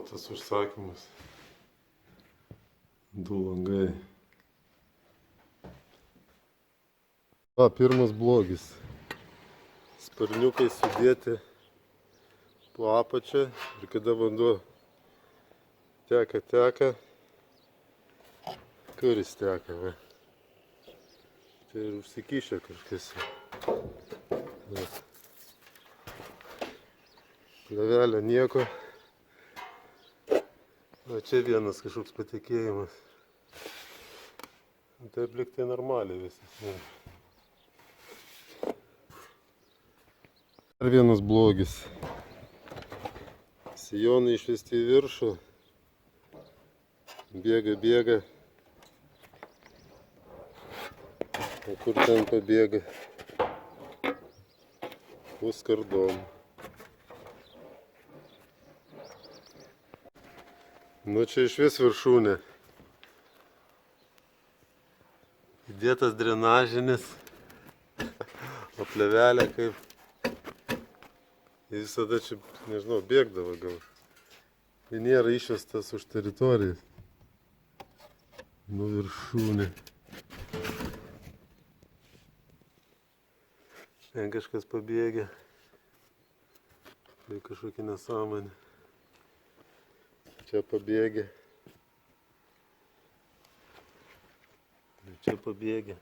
gautas užsakymas. 2 langai. Pirmas blogis. Sparniukai sudėti po apačią ir kada vanduo teka, kuris teka, va. Čia ir užsikišę kažkas. Plevelė nieko. O čia vienas kažkoks patekėjimas. Taip lyg tai normaliai visas. Dar vienas blogis. Sijonai išvesti į viršų. Bėga. O kur ten pabėga? Puskardom. Nu čia išvis viršūnė. Įdėtas drenažinis. O plevelė kaip... Jis visada čia, nežinau, bėgdavo gal. Jis nėra išvestas už teritoriją. Nu viršūnė. Ten kažkas pabėgė. Tai kažkokia nesąmonė. Čia pabėgė. Čia pabėgė.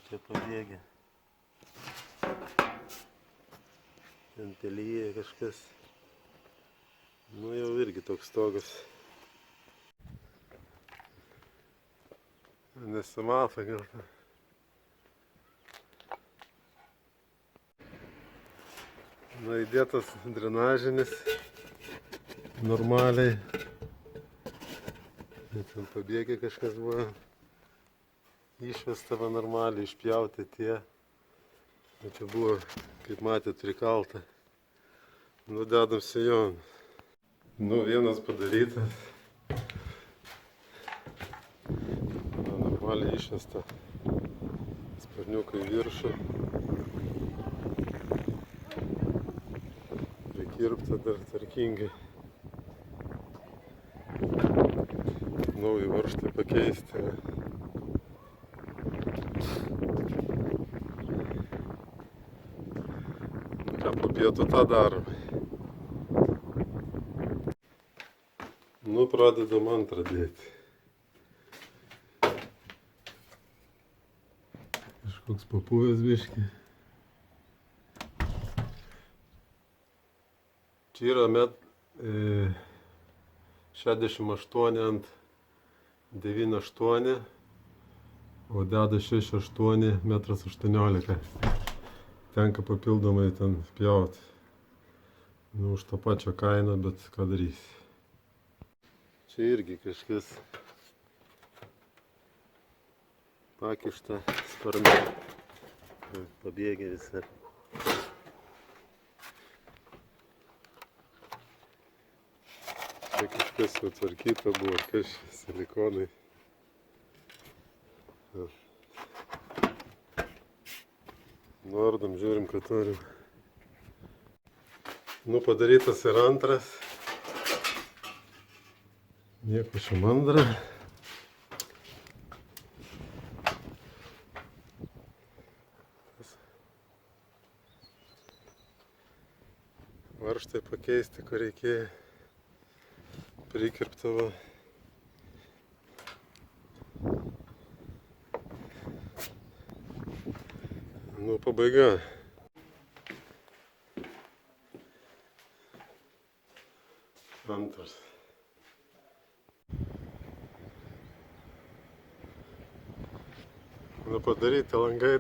Čia pabėgė. Ten pelyje kažkas. Nu jau irgi toks stogas. Nesimato gal. Na įdėtas drenažinis. Normaliai. Ten pabėgė kažkas buvo. Išvesta va normaliai, išpjauti tie. O čia buvo, kaip matėt, prikalta. Nu dedam sijoną. Nu vienas padarytas. Normaliai išvesta. Sparniukai į viršų. Prikirpta dar tvarkingai. Naują varžtą pakeisti. Ką po pietų tą darom. Nu pradedam antrą dėti. Kažkoks papuvęs biškį. Čia yra 68 ant 9,8, o deda 6,8 metras 18. Tenka papildomai ten pjauti. Nu, už tą pačią kainą, bet ką darysi. Čia irgi kažkas pakišta sparnai. Pabėgė visą. Čia kažkas sutvarkyta buvo, kas silikonai. Nuardom, žiūrim, ką turim. Nu, padarytas ir antras. Nieko čia mandra. Varžtai pakeisti, ko reikėjo. Prikirptavo. Nu, pabaiga. Antras. Nu, padaryti langai,